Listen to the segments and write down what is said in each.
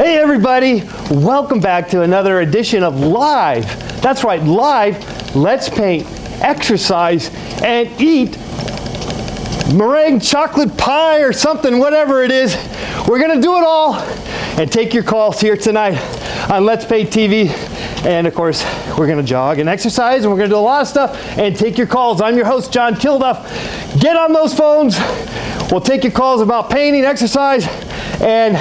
Hey everybody, welcome back to another edition of Live. That's right, Live, let's paint, exercise, and eat meringue chocolate pie or something, whatever it is. We're gonna do it all and take your calls here tonight on Let's Paint TV. And of course, we're gonna jog and exercise, and we're gonna do a lot of stuff and take your calls. I'm your host, John Kilduff. Get on those phones. We'll take your calls about painting, exercise, and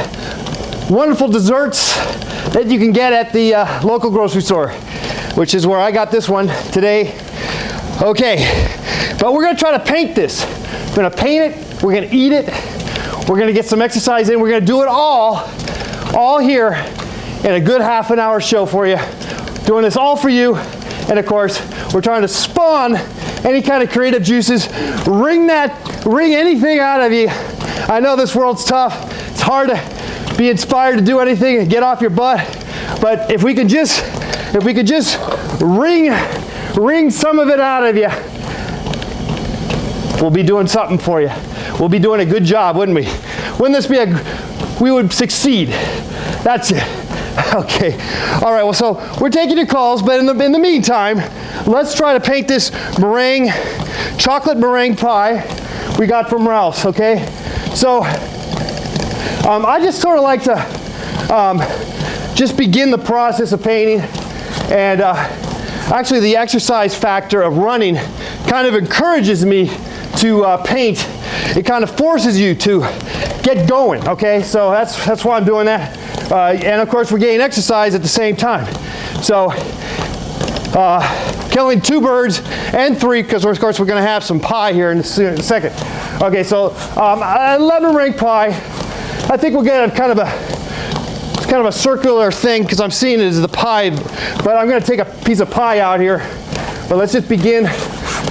wonderful desserts that you can get at the local grocery store, which is where I got this one today. Okay, but we're gonna try to paint this. We're gonna paint it, we're gonna eat it, we're gonna get some exercise in, we're gonna do it all here in a good half an hour show for you. Doing this all for you, and of course, we're trying to spawn any kind of creative juices, wring anything out of you. I know this world's tough, it's hard to be inspired to do anything and get off your butt, but if we could just wring some of it out of you, we'll be doing something for you. We'll be doing a good job, wouldn't we? Wouldn't this be we would succeed. That's it. Okay. All right, well, so we're taking your calls, but in the meantime, let's try to paint this chocolate meringue pie we got from Ralph's, okay? So, I just sort of like to just begin the process of painting, and actually the exercise factor of running kind of encourages me to paint. It kind of forces you to get going, okay? So that's why I'm doing that. And of course we're getting exercise at the same time. So killing two birds and three, because of course we're going to have some pie here in a second. Okay, so lemon meringue pie. I think we'll get kind of a circular thing, because I'm seeing it as the pie, but I'm going to take a piece of pie out here. But let's just begin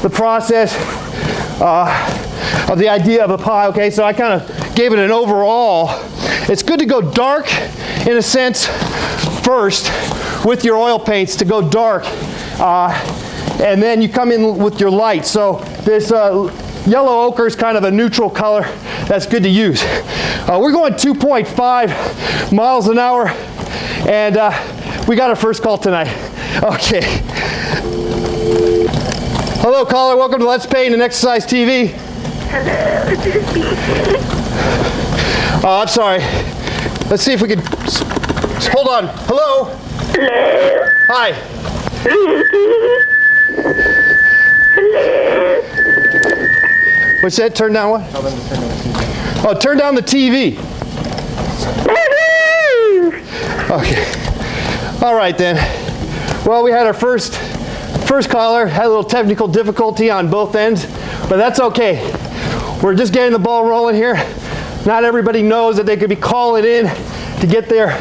the process of the idea of a pie. Okay, so I kind of gave it an overall. It's good to go dark in a sense first with your oil paints, to go dark, and then you come in with your light. So this yellow ochre is kind of a neutral color. That's good to use. We're going 2.5 miles an hour, and we got our first call tonight. Okay. Hello, caller. Welcome to Let's Paint and Exercise TV. Oh, I'm sorry. Let's see if we can. Hold on. Hello. Hello. Hi. What's that? Turn down what? Oh, turn down the TV. Okay. All right then. Well, we had our first caller. Had a little technical difficulty on both ends, but that's okay. We're just getting the ball rolling here. Not everybody knows that they could be calling in to get their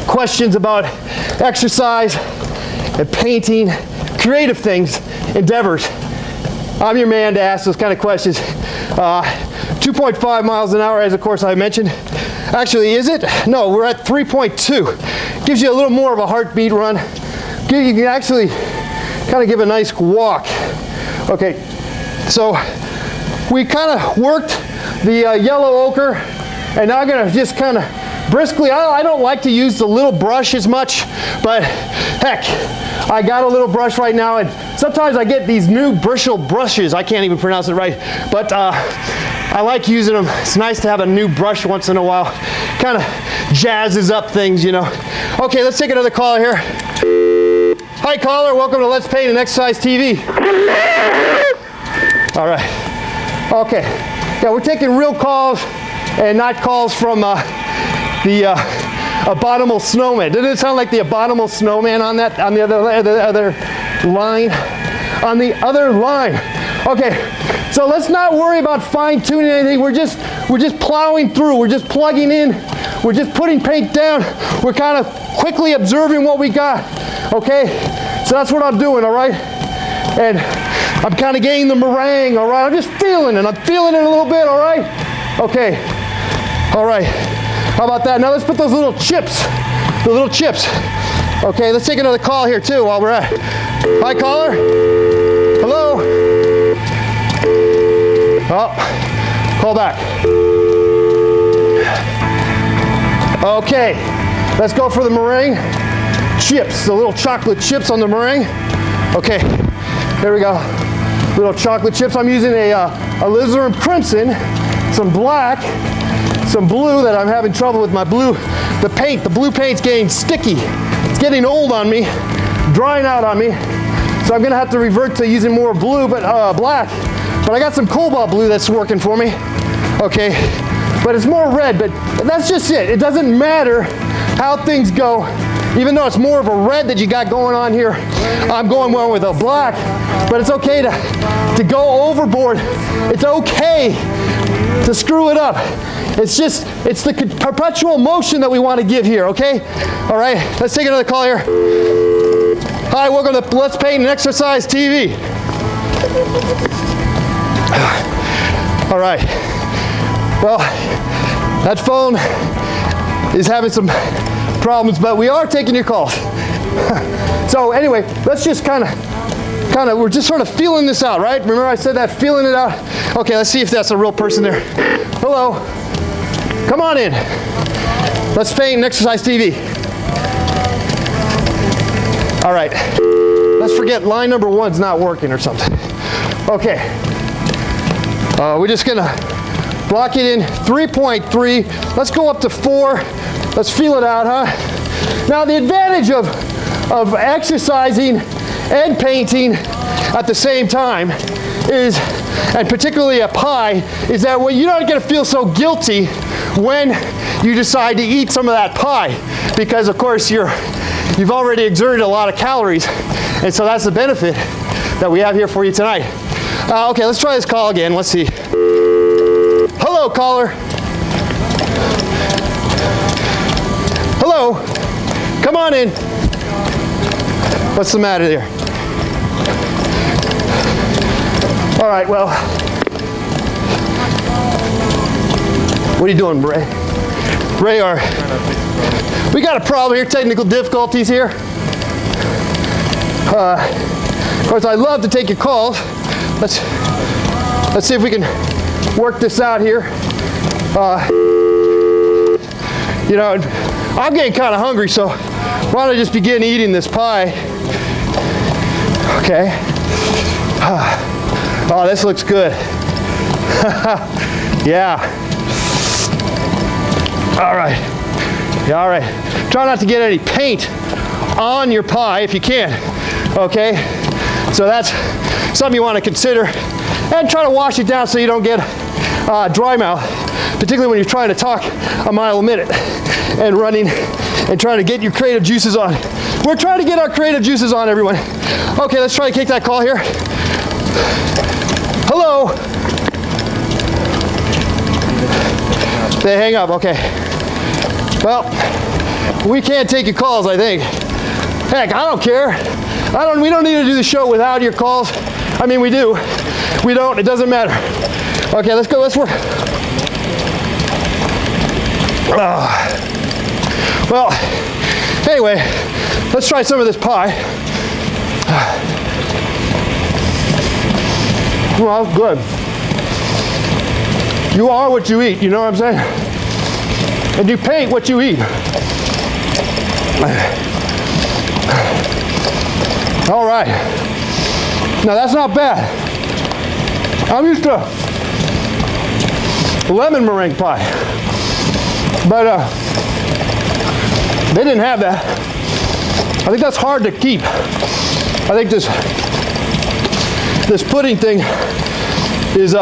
questions about exercise and painting, creative things, endeavors. I'm your man to ask those kind of questions. 2.5 miles an hour, as of course I mentioned. Actually, is it? No, we're at 3.2. Gives you a little more of a heartbeat run. You can actually kind of give a nice walk. Okay, so we kind of worked the yellow ochre, and now I'm gonna just kind of briskly, I don't like to use the little brush as much, but heck, I got a little brush right now, and sometimes I get these new bristle brushes. I can't even pronounce it right, but I like using them. It's nice to have a new brush once in a while. Kind of jazzes up things, you know. Okay, let's take another caller here. Hi, caller. Welcome to Let's Paint and Exercise TV. All right. Okay. Yeah, we're taking real calls and not calls from the abominable snowman. Didn't it sound like the abominable snowman on that, on the other line? On the other line. Okay, so let's not worry about fine tuning anything. We're just plowing through. We're just plugging in. We're just putting paint down. We're kind of quickly observing what we got. Okay, so that's what I'm doing. All right, and I'm kind of getting the meringue. All right, I'm just feeling it. I'm feeling it a little bit. All right. Okay. All right. How about that? Now let's put those little chips. The little chips. Okay, let's take another call here too while we're at. Hi, caller. Hello. Oh, call back. Okay, let's go for the meringue chips, the little chocolate chips on the meringue. Okay, there we go. Little chocolate chips. I'm using a alizarin crimson, some black, some blue that I'm having trouble with my blue. The paint, the blue paint's getting sticky. It's getting old on me, drying out on me. So I'm gonna have to revert to using more blue, but black. But I got some cobalt blue that's working for me. Okay, but it's more red, but that's just it. It doesn't matter how things go. Even though it's more of a red that you got going on here, I'm going well with a black, but it's okay to go overboard. It's okay to screw it up. It's the perpetual motion that we want to give here, okay? All right, let's take another call here. Hi, welcome to Let's Paint and Exercise TV. All right, well, that phone is having some problems, but we are taking your calls. So anyway, let's just kind of, we're just sort of feeling this out, right? Remember I said that, feeling it out? Okay, let's see if that's a real person there. Hello, come on in. Let's Paint and Exercise TV. All right, let's forget line number 1's not working or something. Okay, we're just gonna block it in 3.3. Let's go up to 4. Let's feel it out, huh? Now the advantage of exercising and painting at the same time is, and particularly a pie, is that you don't get to feel so guilty when you decide to eat some of that pie, because of course you've already exerted a lot of calories, and so that's the benefit that we have here for you tonight. Okay, let's try this call again. Let's see. Hello, caller. Hello, come on in. What's the matter there? All right, well, what are you doing, Ray? Ray, we got a problem here, technical difficulties here. Of course, I'd love to take your calls. Let's see if we can work this out here. You know, I'm getting kind of hungry, so why don't I just begin eating this pie? Okay. Oh, this looks good. Yeah. All right. Yeah, all right. Try not to get any paint on your pie if you can. Okay. So that's something you want to consider, and try to wash it down so you don't get dry mouth, particularly when you're trying to talk a mile a minute and running and trying to get your creative juices on. We're trying to get our creative juices on, everyone. Okay, let's try to take that call here. Hello. They hang up, okay. Well, we can't take your calls, I think. Heck, I don't care. We don't need to do the show without your calls. I mean, we do. We don't, it doesn't matter. Okay, let's go, let's work. Well, anyway, let's try some of this pie. Well, good. You are what you eat, you know what I'm saying? And you paint what you eat. All right. Now that's not bad. I'm used to lemon meringue pie, but they didn't have that. I think that's hard to keep. I think this pudding thing is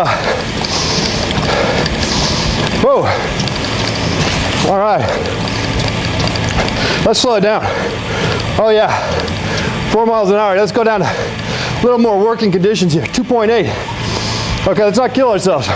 whoa. All right. Let's slow it down. Oh yeah. 4 miles an hour. Let's go down to a little more working conditions here. 2.8. Okay, let's not kill ourselves.